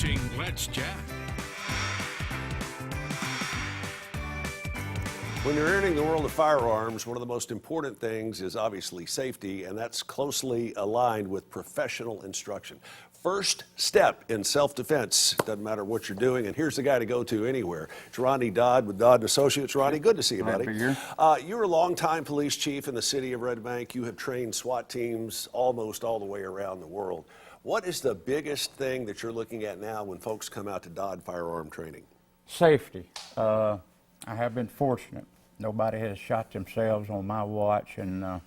watching Let's Chat. When you're entering the world of firearms, one of the most important things is obviously safety, and that's closely aligned with professional instruction. First step in self-defense, doesn't matter what you're doing, and here's the guy to go to anywhere. It's Ronnie Dodd with Dodd & Associates. Ronnie, good to see you, buddy. You're a longtime police chief in the city of Red Bank. You have trained SWAT teams almost all the way around the world. What is the biggest thing that you're looking at now when folks come out to Dodd firearm training? Safety. I have been fortunate. Nobody has shot themselves on my watch, and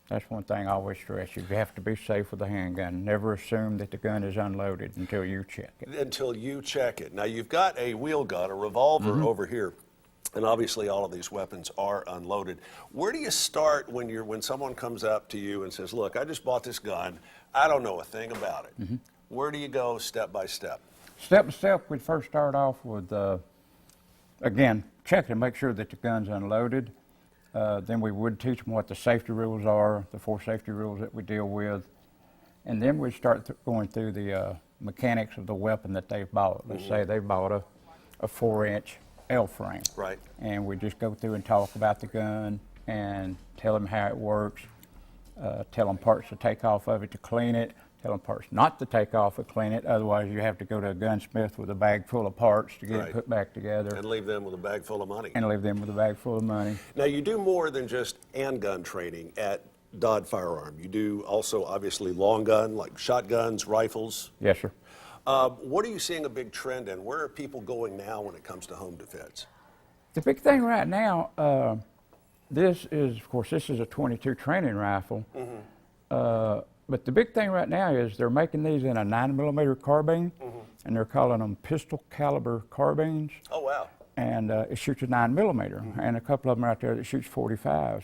that's one thing I always stress. You have to be safe with a handgun. Never assume that the gun is unloaded until you check it. Until you check it. Now, you've got a wheel gun, a revolver over here, and obviously all of these weapons are unloaded. Where do you start when someone comes up to you and says, look, I just bought this gun, I don't know a thing about it. Where do you go step by step? Step by step, we'd first start off with, again, check to make sure that the gun's unloaded. Then we would teach them what the safety rules are, the 4 safety rules that we deal with. And then we'd start going through the mechanics of the weapon that they've bought. Let's say they bought a 4-inch L-frame. Right. And we just go through and talk about the gun and tell them how it works, tell them parts to take off of it to clean it, tell them parts not to take off and clean it, otherwise you have to go to a gunsmith with a bag full of parts to get it put back together. And leave them with a bag full of money. And leave them with a bag full of money. Now, you do more than just handgun training at Dodd Firearm. You do also, obviously, long gun, like shotguns, rifles. Yes, sir. What are you seeing a big trend in? Where are people going now when it comes to home defense? The big thing right now, this is a .22 training rifle. But the big thing right now is they're making these in a 9mm carbine, and they're calling them pistol caliber carbines. Oh, wow. And it shoots a 9mm, and a couple of them out there that shoots 45s.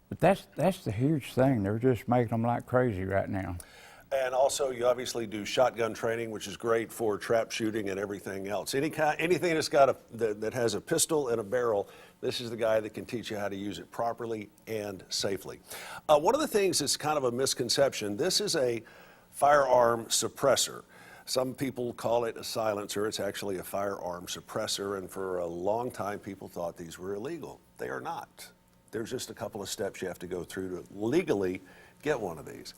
But that's the huge thing. They're just making them like crazy right now. And also, you obviously do shotgun training, which is great for trap shooting and everything else. Anything that's got that has a pistol and a barrel, this is the guy that can teach you how to use it properly and safely. One of the things that's kind of a misconception, this is a firearm suppressor. Some people call it a silencer. It's actually a firearm suppressor, and for a long time, people thought these were illegal. They are not. There's just a couple of steps you have to go through to legally get one of these.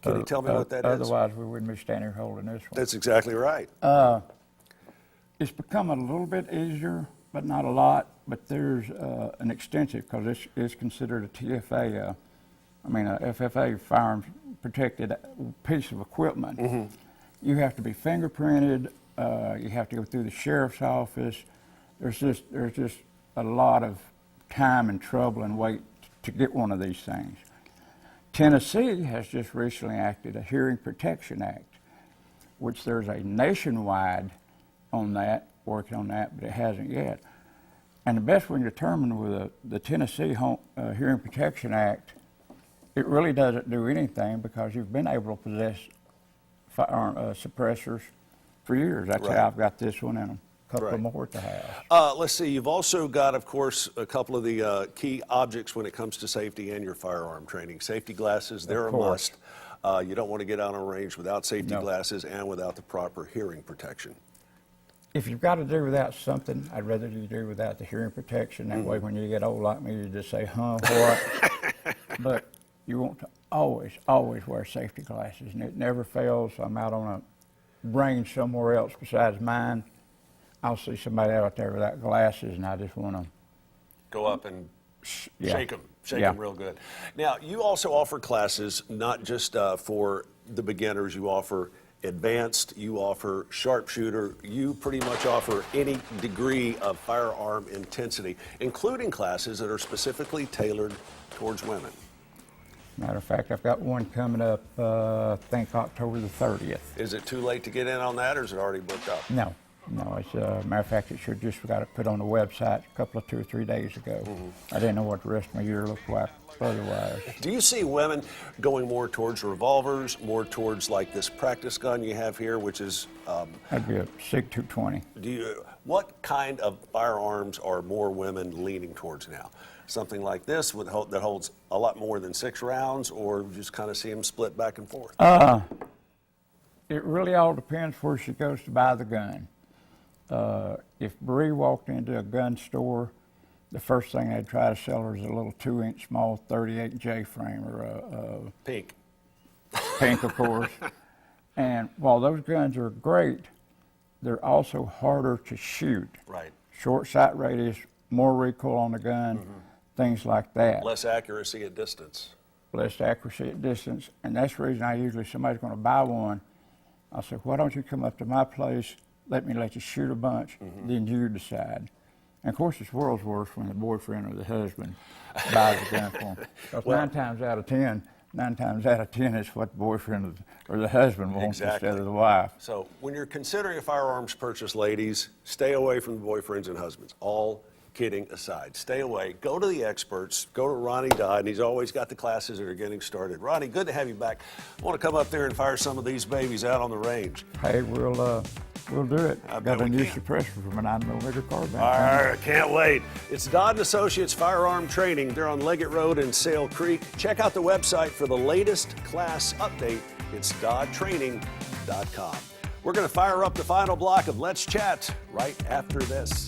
Can you tell me what that is? Otherwise, we wouldn't be standing here holding this one. That's exactly right. It's become a little bit easier, but not a lot. But there's an extensive, because it's considered a TFA, a FFA firearms protected piece of equipment. You have to be fingerprinted. You have to go through the sheriff's office. There's just a lot of time and trouble and wait to get one of these things. Tennessee has just recently enacted a Hearing Protection Act, which there's a nationwide on that, working on that, but it hasn't yet. And the best we can determine with the Tennessee Hearing Protection Act, it really doesn't do anything because you've been able to possess firearm suppressors for years. That's how I've got this one and a couple of more at the house. Let's see, you've also got, of course, a couple of the key objects when it comes to safety and your firearm training. Safety glasses, they're a must. You don't want to get out on a range without safety glasses and without the proper hearing protection. If you've got to do without something, I'd rather you do without the hearing protection. That way when you get old like me, you just say, what? But you want to always wear safety glasses, and it never fails. I'm out on a range somewhere else besides mine. I'll see somebody out there without glasses, and I just want to go up and shake them real good. Now, you also offer classes, not just for the beginners. You offer advanced, you offer sharpshooter, you pretty much offer any degree of firearm intensity, including classes that are specifically tailored towards women. Matter of fact, I've got one coming up, I think October the 30th. Is it too late to get in on that, or is it already booked up? No, it's matter of fact, it should just got it put on the website a couple of 2 or 3 days ago. I didn't know what the rest of my year looked like otherwise. Do you see women going more towards revolvers, more towards like this practice gun you have here, which is? That'd be a SIG 220. What kind of firearms are more women leaning towards now? Something like this that holds a lot more than 6 rounds, or just kind of see them split back and forth? It really all depends where she goes to buy the gun. If Bree walked into a gun store, the first thing they'd try to sell her is a little 2-inch small 38 J frame or a Pink. pink, of course. And while those guns are great, they're also harder to shoot. Right. Short sight radius, more recoil on the gun, things like that. Less accuracy at distance. Less accuracy at distance. And that's the reason I usually, somebody's going to buy one, I'll say, why don't you come up to my place, let you shoot a bunch, then you decide. And of course, it's world's worst when the boyfriend or the husband buys a gun for them. Because Well- 9 times out of 10, it's what the boyfriend or the husband wants Exactly. instead of the wife. So when you're considering a firearms purchase, ladies, stay away from the boyfriends and husbands. All kidding aside, stay away. Go to the experts. Go to Ronnie Dodd, and he's always got the classes that are getting started. Ronnie, good to have you back. I want to come up there and fire some of these babies out on the range. Hey, we'll do it. I bet Got a we new can. suppressor from a 9mm carbine. All right, can't wait. It's Dodd & Associates Firearm Training. They're on Leggett Road in Sale Creek. Check out the website for the latest class update. It's doddtraining.com. We're going to fire up the final block of Let's Chat right after this.